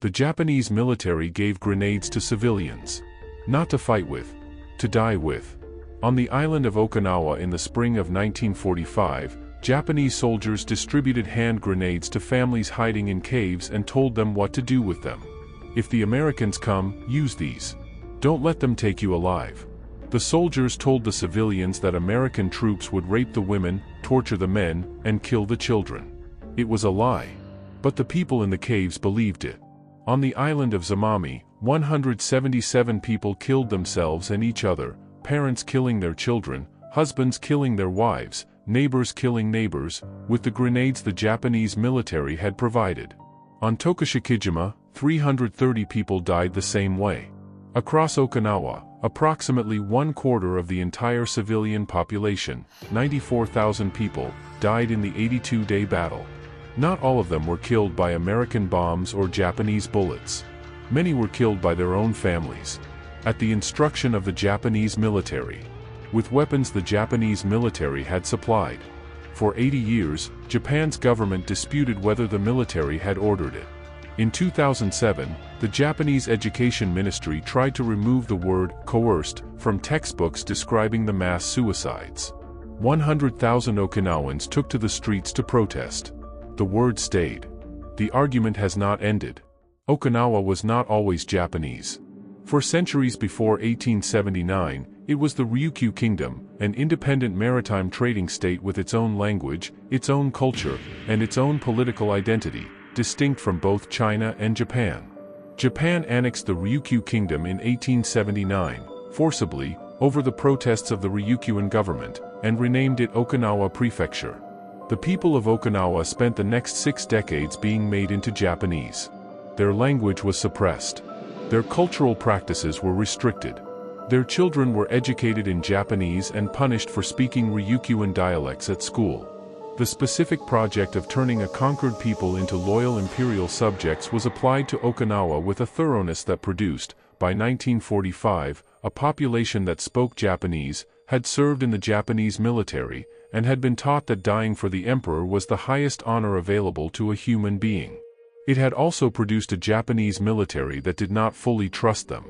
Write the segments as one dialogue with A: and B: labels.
A: The Japanese military gave grenades to civilians. Not to fight with, to die with. On the island of Okinawa in the spring of 1945, Japanese soldiers distributed hand grenades to families hiding in caves and told them what to do with them. If the Americans come, use these. Don't let them take you alive. The soldiers told the civilians that American troops would rape the women, torture the men, and kill the children. It was a lie. But the people in the caves believed it. On the island of Zamami, 177 people killed themselves and each other, parents killing their children, husbands killing their wives, neighbors killing neighbors, with the grenades the Japanese military had provided. On Tokashikijima, 330 people died the same way. Across Okinawa, approximately 1/4 of the entire civilian population, 94,000 people, died in the 82-day battle. Not all of them were killed by American bombs or Japanese bullets. Many were killed by their own families. At the instruction of the Japanese military. With weapons the Japanese military had supplied. For 80 years, Japan's government disputed whether the military had ordered it. In 2007, the Japanese Education Ministry tried to remove the word coerced from textbooks describing the mass suicides. 100,000 Okinawans took to the streets to protest. The word stayed. The argument has not ended. Okinawa was not always Japanese. For centuries before 1879, it was the Ryukyu Kingdom, an independent maritime trading state with its own language, its own culture, and its own political identity, distinct from both China and Japan. Japan annexed the Ryukyu Kingdom in 1879, forcibly, over the protests of the Ryukyuan government, and renamed it Okinawa Prefecture. The people of Okinawa spent the next 6 decades being made into Japanese. Their language was suppressed. Their cultural practices were restricted. Their children were educated in Japanese and punished for speaking Ryukyuan dialects at school. The specific project of turning a conquered people into loyal imperial subjects was applied to Okinawa with a thoroughness that produced, by 1945, a population that spoke Japanese, had served in the Japanese military, and had been taught that dying for the emperor was the highest honor available to a human being. It had also produced a Japanese military that did not fully trust them.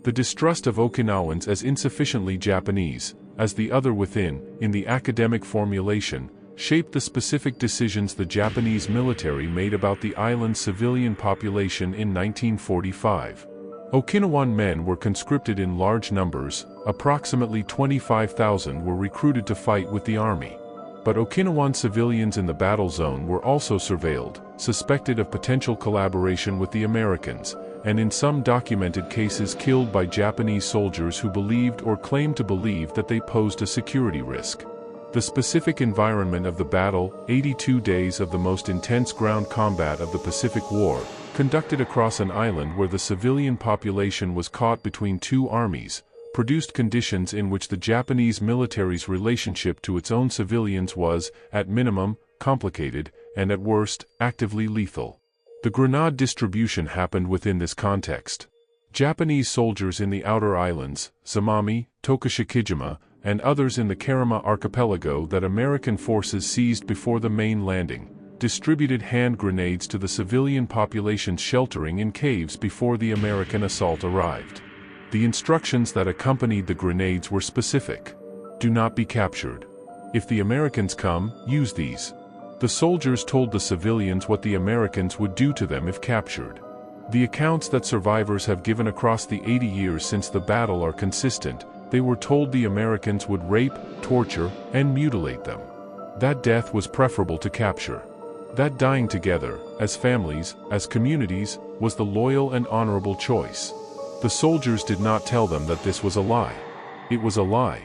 A: The distrust of Okinawans as insufficiently Japanese, as the other within, in the academic formulation, shaped the specific decisions the Japanese military made about the island's civilian population in 1945. Okinawan men were conscripted in large numbers, approximately 25,000 were recruited to fight with the army. But Okinawan civilians in the battle zone were also surveilled, suspected of potential collaboration with the Americans, and in some documented cases killed by Japanese soldiers who believed or claimed to believe that they posed a security risk. The specific environment of the battle, 82 days of the most intense ground combat of the Pacific War, conducted across an island where the civilian population was caught between two armies, produced conditions in which the Japanese military's relationship to its own civilians was, at minimum, complicated, and at worst, actively lethal. The grenade distribution happened within this context. Japanese soldiers in the outer islands, Zamami, Tokashikijima, and others in the Karima archipelago that American forces seized before the main landing, distributed hand grenades to the civilian population sheltering in caves before the American assault arrived. The instructions that accompanied the grenades were specific. Do not be captured. If the Americans come, use these. The soldiers told the civilians what the Americans would do to them if captured. The accounts that survivors have given across the 80 years since the battle are consistent. They were told the Americans would rape, torture, and mutilate them. That death was preferable to capture. That dying together, as families, as communities, was the loyal and honorable choice. The soldiers did not tell them that this was a lie. It was a lie.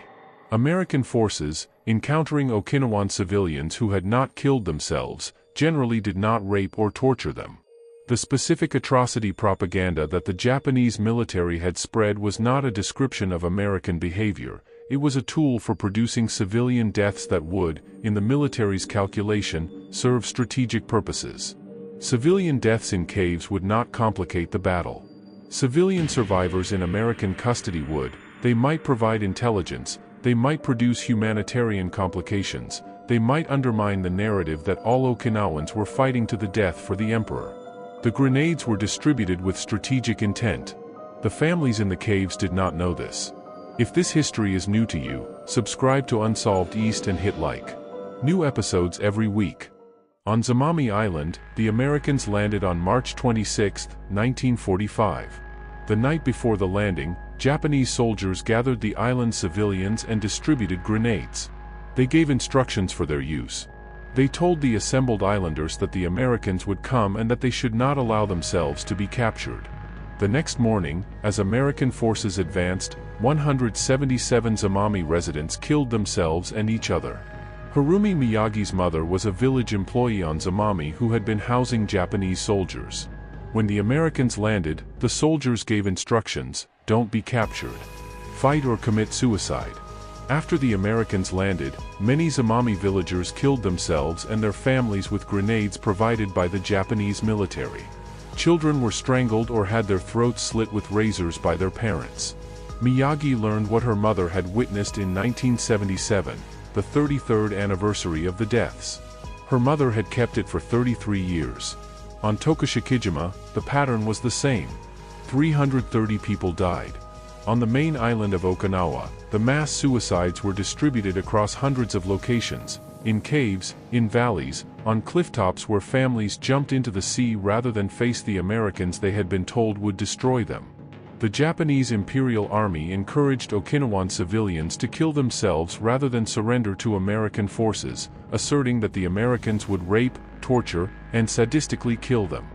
A: American forces, encountering Okinawan civilians who had not killed themselves, generally did not rape or torture them. The specific atrocity propaganda that the Japanese military had spread was not a description of American behavior, it was a tool for producing civilian deaths that would, in the military's calculation, serve strategic purposes. Civilian deaths in caves would not complicate the battle. Civilian survivors in American custody would, they might provide intelligence, they might produce humanitarian complications, they might undermine the narrative that all Okinawans were fighting to the death for the emperor. The grenades were distributed with strategic intent. The families in the caves did not know this. If this history is new to you, subscribe to Unsolved East and hit like. New episodes every week. On Zamami Island, the Americans landed on March 26, 1945. The night before the landing, Japanese soldiers gathered the island's civilians and distributed grenades. They gave instructions for their use. They told the assembled islanders that the Americans would come and that they should not allow themselves to be captured. The next morning, as American forces advanced, 177 Zamami residents killed themselves and each other. Harumi Miyagi's mother was a village employee on Zamami who had been housing Japanese soldiers. When the Americans landed, the soldiers gave instructions: don't be captured. Fight or commit suicide. After the Americans landed, many Zamami villagers killed themselves and their families with grenades provided by the Japanese military. Children were strangled or had their throats slit with razors by their parents. Miyagi learned what her mother had witnessed in 1977, the 33rd anniversary of the deaths. Her mother had kept it for 33 years. On Tokashikijima, the pattern was the same. 330 people died. On the main island of Okinawa, the mass suicides were distributed across hundreds of locations, in caves, in valleys, on clifftops where families jumped into the sea rather than face the Americans they had been told would destroy them. The Japanese Imperial Army encouraged Okinawan civilians to kill themselves rather than surrender to American forces, asserting that the Americans would rape, torture, and sadistically kill them.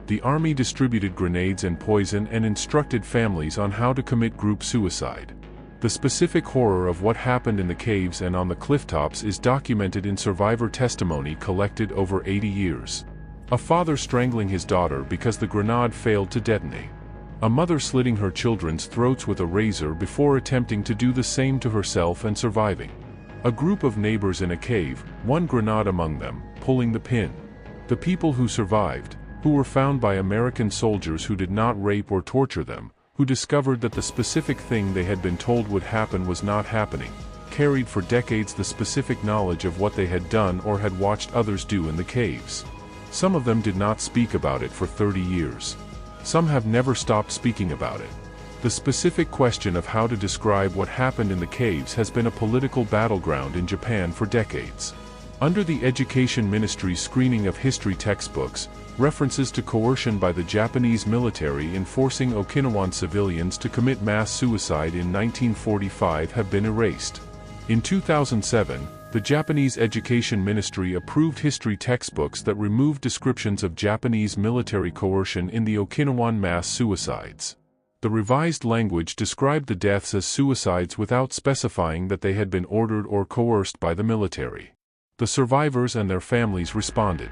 A: The army distributed grenades and poison and instructed families on how to commit group suicide. The specific horror of what happened in the caves and on the clifftops is documented in survivor testimony collected over 80 years. A father strangling his daughter because the grenade failed to detonate. A mother slitting her children's throats with a razor before attempting to do the same to herself and surviving. A group of neighbors in a cave, one grenade among them, pulling the pin. The people who survived, who were found by American soldiers who did not rape or torture them, who discovered that the specific thing they had been told would happen was not happening, carried for decades the specific knowledge of what they had done or had watched others do in the caves. Some of them did not speak about it for 30 years. Some have never stopped speaking about it. The specific question of how to describe what happened in the caves has been a political battleground in Japan for decades. Under the Education Ministry's screening of history textbooks, references to coercion by the Japanese military in forcing Okinawan civilians to commit mass suicide in 1945 have been erased. In 2007, the Japanese Education Ministry approved history textbooks that removed descriptions of Japanese military coercion in the Okinawan mass suicides. The revised language described the deaths as suicides without specifying that they had been ordered or coerced by the military. The survivors and their families responded.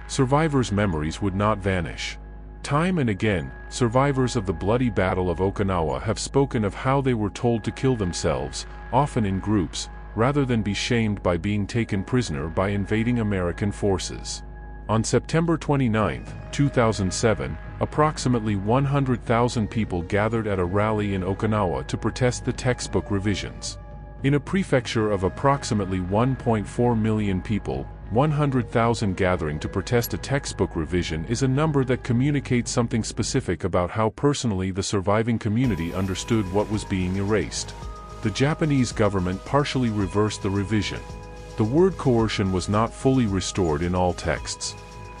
A: Survivors' memories would not vanish. Time and again, survivors of the bloody Battle of Okinawa have spoken of how they were told to kill themselves, often in groups, rather than be shamed by being taken prisoner by invading American forces. On September 29, 2007, approximately 100,000 people gathered at a rally in Okinawa to protest the textbook revisions. In a prefecture of approximately 1.4 million people, 100,000 gathering to protest a textbook revision is a number that communicates something specific about how personally the surviving community understood what was being erased. The Japanese government partially reversed the revision. The word coercion was not fully restored in all texts.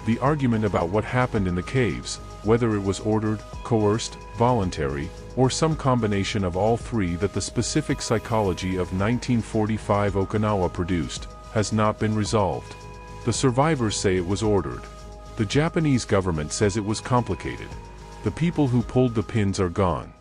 A: The argument about what happened in the caves, whether it was ordered, coerced, voluntary, or some combination of all three that the specific psychology of 1945 Okinawa produced, has not been resolved. The survivors say it was ordered. The Japanese government says it was complicated. The people who pulled the pins are gone.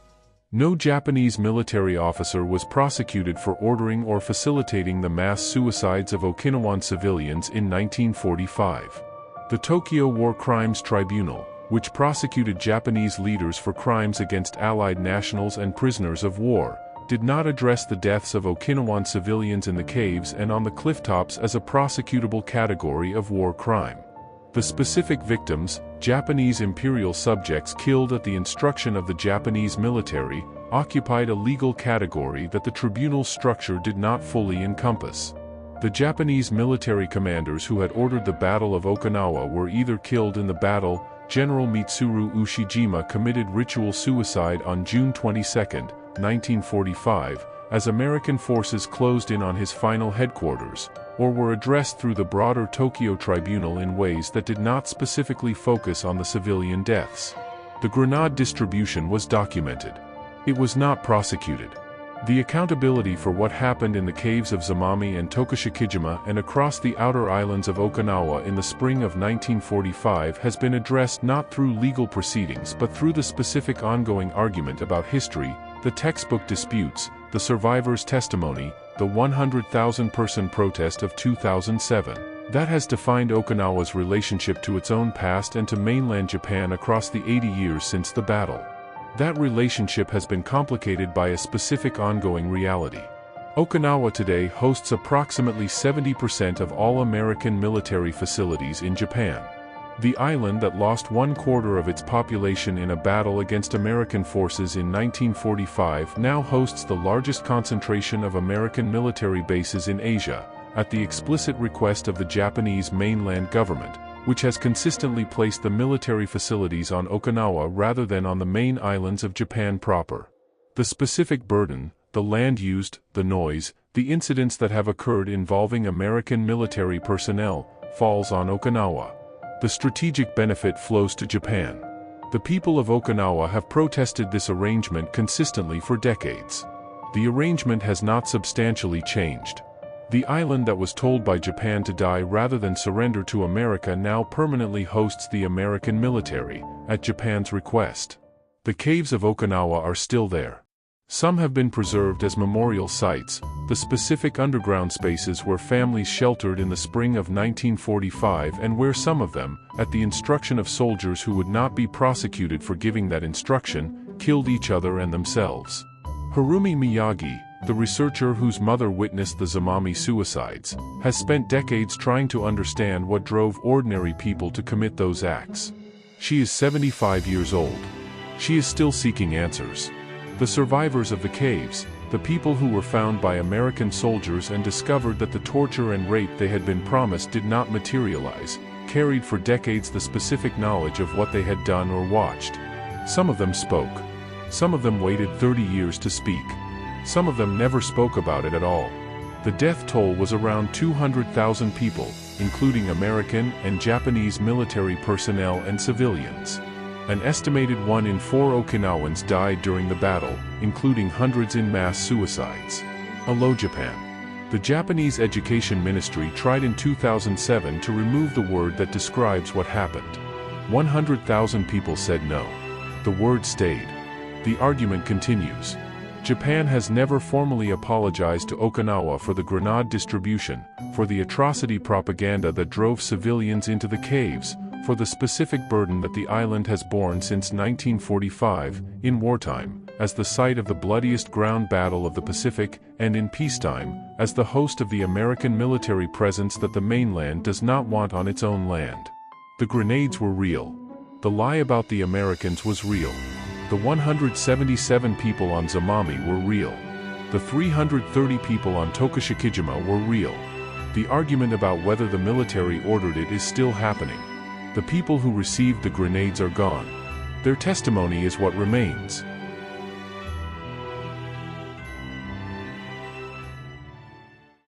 A: No Japanese military officer was prosecuted for ordering or facilitating the mass suicides of Okinawan civilians in 1945. The Tokyo War Crimes Tribunal, which prosecuted Japanese leaders for crimes against Allied nationals and prisoners of war, did not address the deaths of Okinawan civilians in the caves and on the clifftops as a prosecutable category of war crime. The specific victims, Japanese imperial subjects killed at the instruction of the Japanese military, occupied a legal category that the tribunal's structure did not fully encompass. The Japanese military commanders who had ordered the Battle of Okinawa were either killed in the battle, General Mitsuru Ushijima committed ritual suicide on June 22, 1945, as American forces closed in on his final headquarters, or were addressed through the broader Tokyo Tribunal in ways that did not specifically focus on the civilian deaths. The grenade distribution was documented. It was not prosecuted. The accountability for what happened in the caves of Zamami and Tokashikijima and across the outer islands of Okinawa in the spring of 1945 has been addressed not through legal proceedings but through the specific ongoing argument about history, the textbook disputes, the survivors' testimony, the 100,000-person protest of 2007. That has defined Okinawa's relationship to its own past and to mainland Japan across the 80 years since the battle. That relationship has been complicated by a specific ongoing reality. Okinawa today hosts approximately 70% of all American military facilities in Japan. The island that lost 1/4 of its population in a battle against American forces in 1945 now hosts the largest concentration of American military bases in Asia, at the explicit request of the Japanese mainland government, which has consistently placed the military facilities on Okinawa rather than on the main islands of Japan proper. The specific burden, the land used, the noise, the incidents that have occurred involving American military personnel, falls on Okinawa. The strategic benefit flows to Japan. The people of Okinawa have protested this arrangement consistently for decades. The arrangement has not substantially changed. The island that was told by Japan to die rather than surrender to America now permanently hosts the American military, at Japan's request. The caves of Okinawa are still there. Some have been preserved as memorial sites, the specific underground spaces where families sheltered in the spring of 1945 and where some of them, at the instruction of soldiers who would not be prosecuted for giving that instruction, killed each other and themselves. Harumi Miyagi, the researcher whose mother witnessed the Zamami suicides, has spent decades trying to understand what drove ordinary people to commit those acts. She is 75 years old. She is still seeking answers. The survivors of the caves, the people who were found by American soldiers and discovered that the torture and rape they had been promised did not materialize, carried for decades the specific knowledge of what they had done or watched. Some of them spoke. Some of them waited 30 years to speak. Some of them never spoke about it at all. The death toll was around 200,000 people, including American and Japanese military personnel and civilians. An estimated 1 in 4 Okinawans died during the battle, including hundreds in mass suicides. Hello Japan. The Japanese Education Ministry tried in 2007 to remove the word that describes what happened. 100,000 people said no. The word stayed. The argument continues. Japan has never formally apologized to Okinawa for the grenade distribution, for the atrocity propaganda that drove civilians into the caves, for the specific burden that the island has borne since 1945, in wartime, as the site of the bloodiest ground battle of the Pacific, and in peacetime, as the host of the American military presence that the mainland does not want on its own land. The grenades were real. The lie about the Americans was real. The 177 people on Zamami were real. The 330 people on Tokashikijima were real. The argument about whether the military ordered it is still happening. The people who received the grenades are gone. Their testimony is what remains.